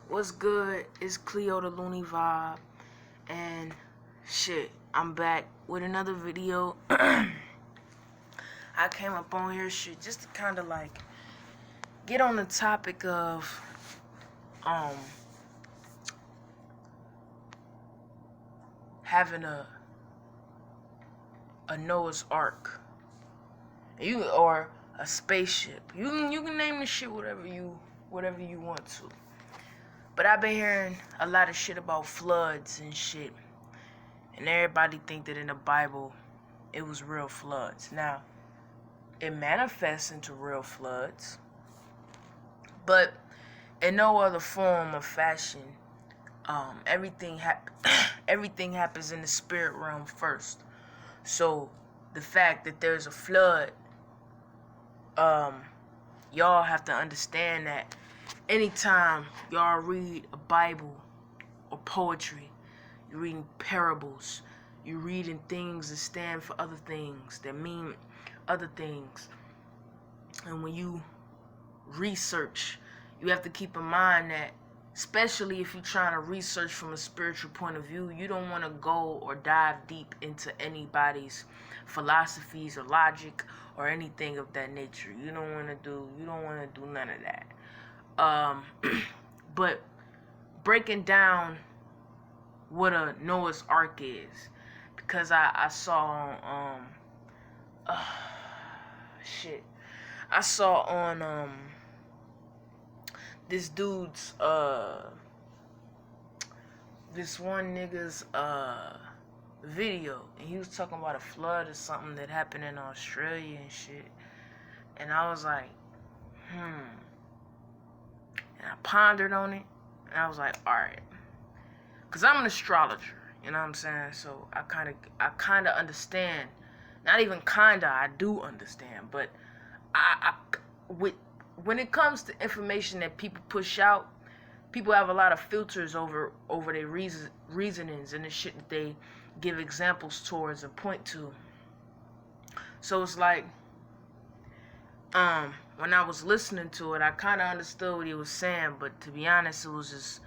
What's good? It's Cleo the Looney Vibe, and shit, I'm back with another video. I came up on here shit just to kind of like get on the topic of having a Noah's Ark, or a spaceship. You can name the shit whatever you want to. But I've been hearing a lot of shit about floods and shit. And everybody think that in the Bible, it was real floods. Now, it manifests into real floods. But in no other form or fashion, everything happens in the spirit realm first. So, the fact that there's a flood, y'all have to understand that anytime y'all read a Bible or poetry, you're reading parables, you're reading things that stand for other things, that mean other things. And when you research, you have to keep in mind that, especially if you're trying to research from a spiritual point of view, you don't want to go or dive deep into anybody's philosophies or logic or anything of that nature. You don't want to do none of that. But breaking down what a Noah's Ark is, because I saw I saw on this dude's this one nigga's video, and he was talking about a flood or something that happened in Australia and shit, and I was like, and I pondered on it, and I was like, alright, because I'm an astrologer, you know what I'm saying? So I kind of understand. Not even kinda, I do understand. But when it comes to information that people push out, people have a lot of filters over their reasonings and the shit that they give examples towards and point to. So it's like, when I was listening to it, I kind of understood what he was saying, but to be honest, it was just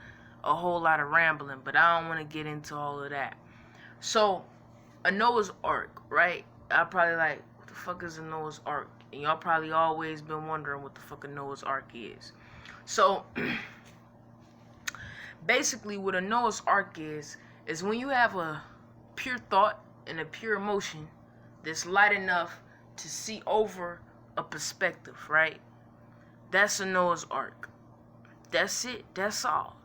a whole lot of rambling, but I don't want to get into all of that. So, a Noah's Ark, right? I probably like, what the fuck is a Noah's Ark? And y'all probably always been wondering what the fuck a Noah's Ark is. So, basically what a Noah's Ark is when you have a pure thought and a pure emotion that's light enough to see over a perspective, right? That's a Noah's Ark. That's it. That's all.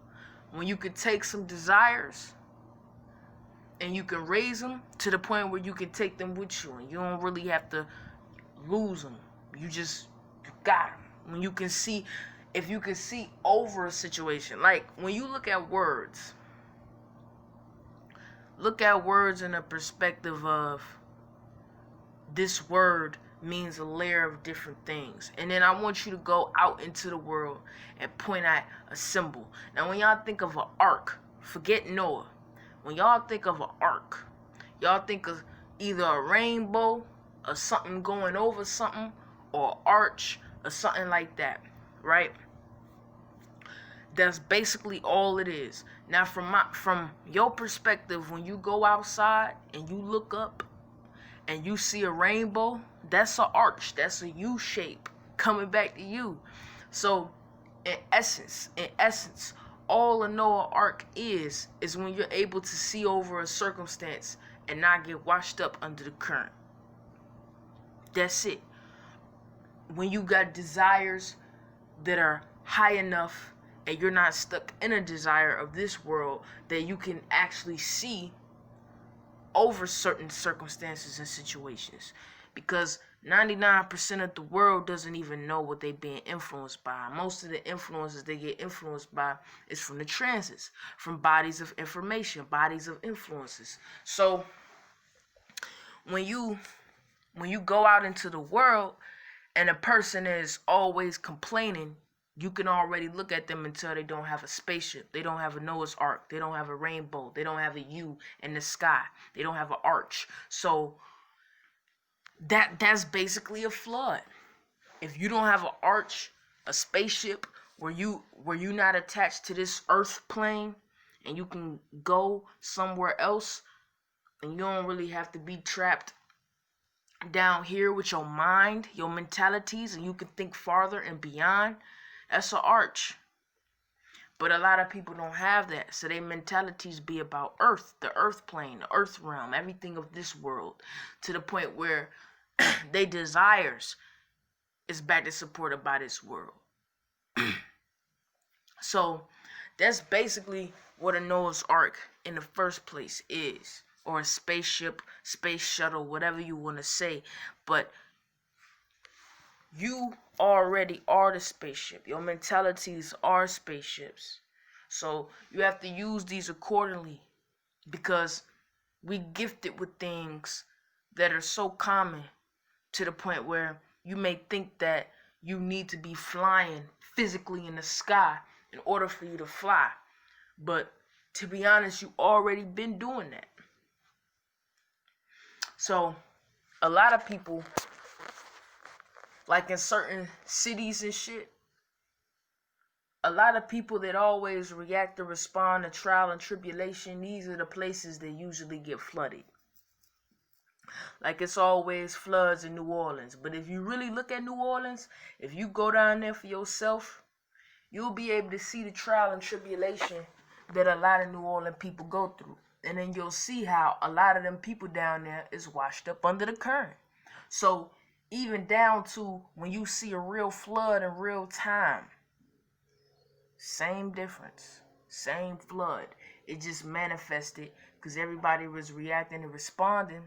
When you could take some desires and you can raise them to the point where you can take them with you, and you don't really have to lose them. You got them. When you can see, if you can see over a situation, like when you look at words in a perspective of this word means a layer of different things. And then I want you to go out into the world and point at a symbol. Now, when y'all think of an ark, forget Noah. When y'all think of an ark, y'all think of either a rainbow or something going over something, or an arch or something like that, right? That's basically all it is. Now, from your perspective, when you go outside and you look up and you see a rainbow, that's an arch. That's a U shape coming back to you. So, in essence, all a Noah's Ark is when you're able to see over a circumstance and not get washed up under the current. That's it. When you got desires that are high enough and you're not stuck in a desire of this world, that you can actually see over certain circumstances and situations, because 99% of the world doesn't even know what they're being influenced by. Most of the influences they get influenced by is from the transits, from bodies of information, bodies of influences. So when you go out into the world and a person is always complaining, you can already look at them until they don't have a spaceship. They don't have a Noah's Ark. They don't have a rainbow. They don't have a U in the sky. They don't have an arch. So that's basically a flood. If you don't have an arch, a spaceship, where you not attached to this earth plane, and you can go somewhere else, and you don't really have to be trapped down here with your mind, your mentalities, and you can think farther and beyond. That's an arch. But a lot of people don't have that, so their mentalities be about earth, the earth plane, the earth realm, everything of this world, to the point where they desires is back to supported by this world. So that's basically what a Noah's Ark in the first place is, or a spaceship, space shuttle, whatever you want to say. But you already are the spaceship. Your mentalities are spaceships. So you have to use these accordingly, because we gifted with things that are so common to the point where you may think that you need to be flying physically in the sky in order for you to fly. But to be honest, you already been doing that. So a lot of people, like in certain cities and shit, a lot of people that always react or respond to trial and tribulation, these are the places that usually get flooded. Like it's always floods in New Orleans. But if you really look at New Orleans, if you go down there for yourself, you'll be able to see the trial and tribulation that a lot of New Orleans people go through. And then you'll see how a lot of them people down there is washed up under the current. So even down to when you see a real flood in real time, same difference, same flood. It just manifested because everybody was reacting and responding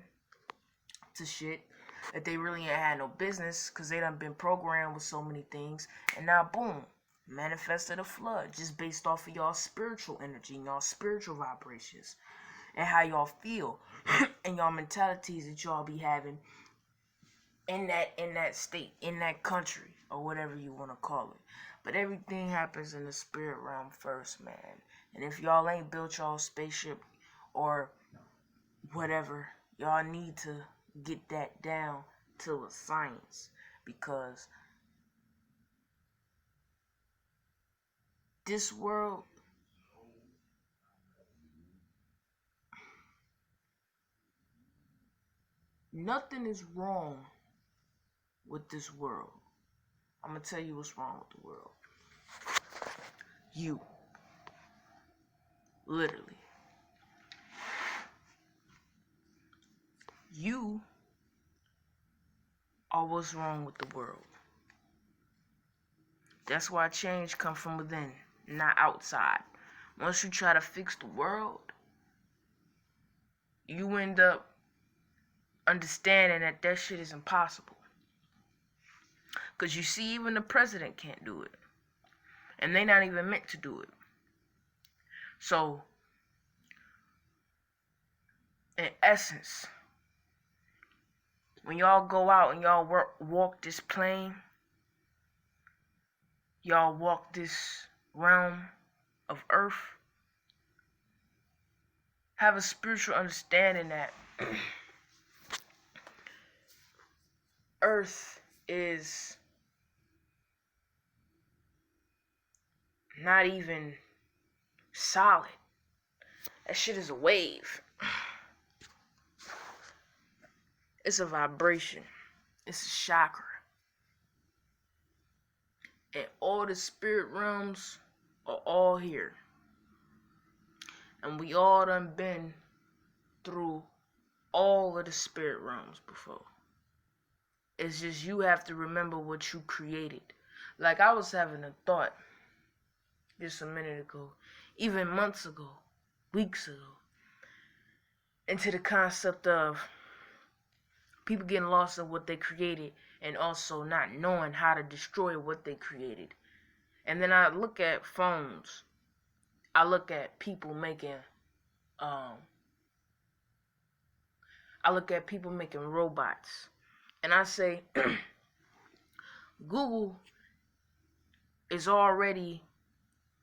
to shit that they really ain't had no business, because they done been programmed with so many things. And now boom, manifested a flood just based off of y'all spiritual energy and y'all spiritual vibrations and how y'all feel and y'all mentalities that y'all be having in that state, in that country, or whatever you want to call it. But everything happens in the spirit realm first, man. And if y'all ain't built y'all spaceship or whatever, y'all need to get that down to a science, because this world, nothing is wrong with this world. I'm gonna tell you what's wrong with the world. You. Literally. You are what's wrong with the world. That's why change comes from within, not outside. Once you try to fix the world, you end up understanding that that shit is impossible. Because you see, even the president can't do it. And they not even meant to do it. So, in essence, when y'all go out and y'all walk this plane, y'all walk this realm of earth, have a spiritual understanding that earth is not even solid. That shit is a wave. It's a vibration. It's a chakra. And all the spirit realms are all here. And we all done been through all of the spirit realms before. It's just you have to remember what you created. Like I was having a thought just a minute ago, even months ago, weeks ago, into the concept of people getting lost in what they created and also not knowing how to destroy what they created. And then I look at phones. I look at people making robots. And I say Google is already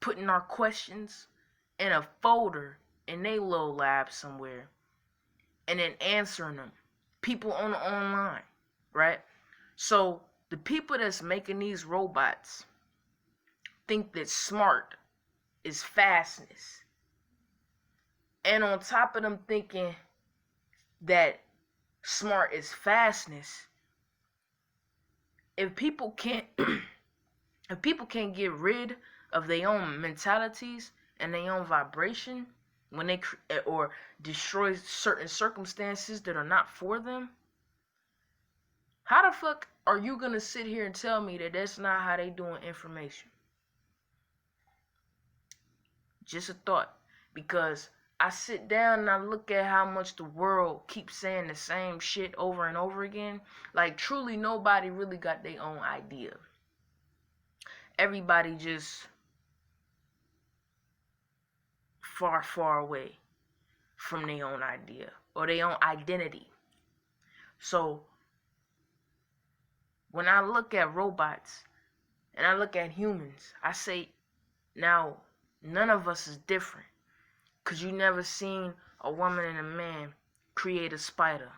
putting our questions in a folder in their little lab somewhere and then answering them. People on the online, right? So the people that's making these robots think that smart is fastness. And on top of them thinking that smart is fastness, if people can't if people can't get rid of their own mentalities and their own vibration when they or destroy certain circumstances that are not for them, how the fuck are you gonna sit here and tell me that that's not how they doing information? Just a thought. Because I sit down and I look at how much the world keeps saying the same shit over and over again. Like, truly nobody really got their own idea. Everybody just far, far away from their own idea or their own identity. So when I look at robots and I look at humans, I say, now, none of us is different. Because you never seen a woman and a man create a spider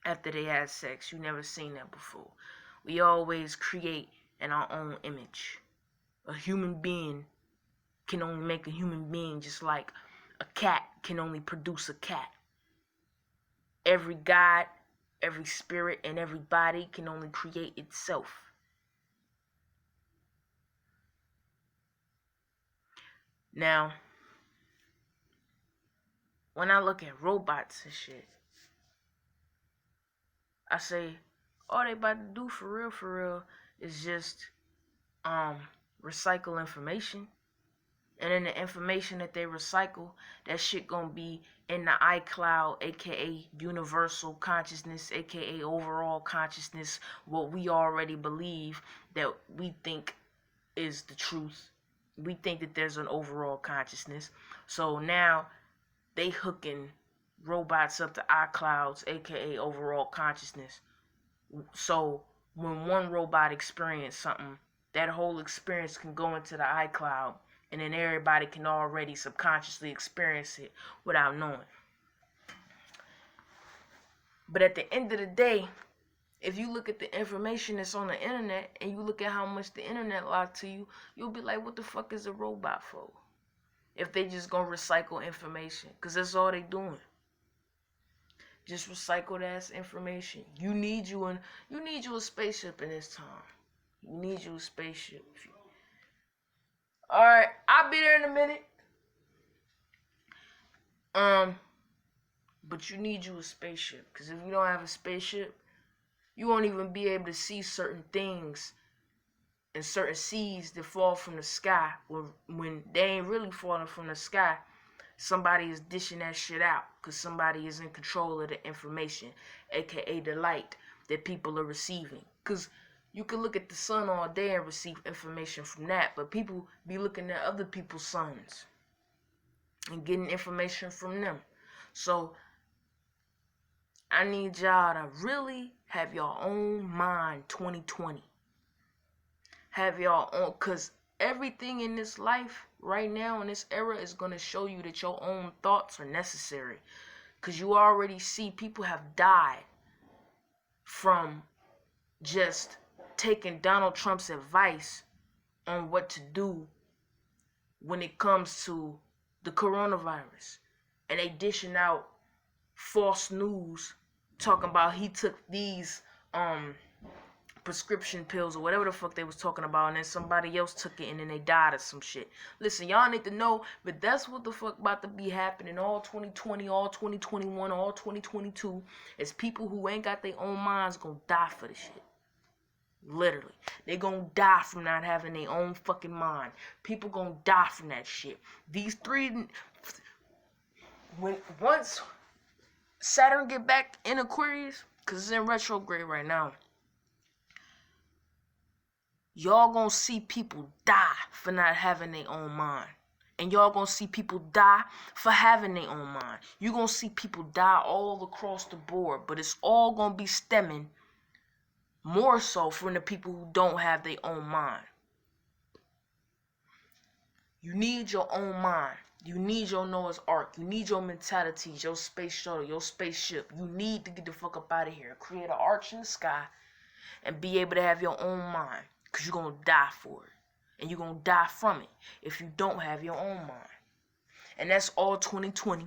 after they had sex. You never seen that before. We always create in our own image. A human being can only make a human being, just like a cat can only produce a cat. Every god, every spirit, and every body can only create itself. Now, when I look at robots and shit, I say, all they about to do for real, is just recycle information. And then the information that they recycle, that shit gonna be in the iCloud, aka universal consciousness, aka overall consciousness, what we already believe that we think is the truth. We think that there's an overall consciousness. So now they hooking robots up to iClouds, aka overall consciousness. So when one robot experiences something, that whole experience can go into the iCloud, and then everybody can already subconsciously experience it without knowing. But at the end of the day, if you look at the information that's on the internet and you look at how much the internet lied to you, you'll be like, what the fuck is a robot for? If they just gonna recycle information, because that's all they doing. Just recycled ass information. You need you a spaceship in this time. You need you a spaceship. Alright, I'll be there in a minute. But you need you a spaceship. Because if you don't have a spaceship, you won't even be able to see certain things and certain seeds that fall from the sky when they ain't really falling from the sky. Somebody is dishing that shit out because somebody is in control of the information, aka the light that people are receiving. Because you can look at the sun all day and receive information from that, but people be looking at other people's suns and getting information from them. So I need y'all to really have your own mind 2020. Have your own, because everything in this life right now in this era is going to show you that your own thoughts are necessary. Because you already see people have died from just taking Donald Trump's advice on what to do when it comes to the coronavirus. And they dishing out false news talking about he took these prescription pills or whatever the fuck they was talking about, and then somebody else took it and then they died or some shit. Listen, y'all need to know, but that's what the fuck about to be happening all 2020, all 2021, all 2022, is people who ain't got their own minds gonna die for this shit. Literally. They gonna die from not having their own fucking mind. People gonna die from that shit. These three, once Saturn get back in Aquarius, because it's in retrograde right now, y'all gonna see people die for not having their own mind. And y'all gonna see people die for having their own mind. You gonna see people die all across the board, but it's all gonna be stemming more so from the people who don't have their own mind. You need your own mind. You need your Noah's Ark. You need your mentalities, your space shuttle, your spaceship. You need to get the fuck up out of here. Create an arch in the sky and be able to have your own mind. because you're going to die for it. And you're going to die from it if you don't have your own mind. And that's all 2020.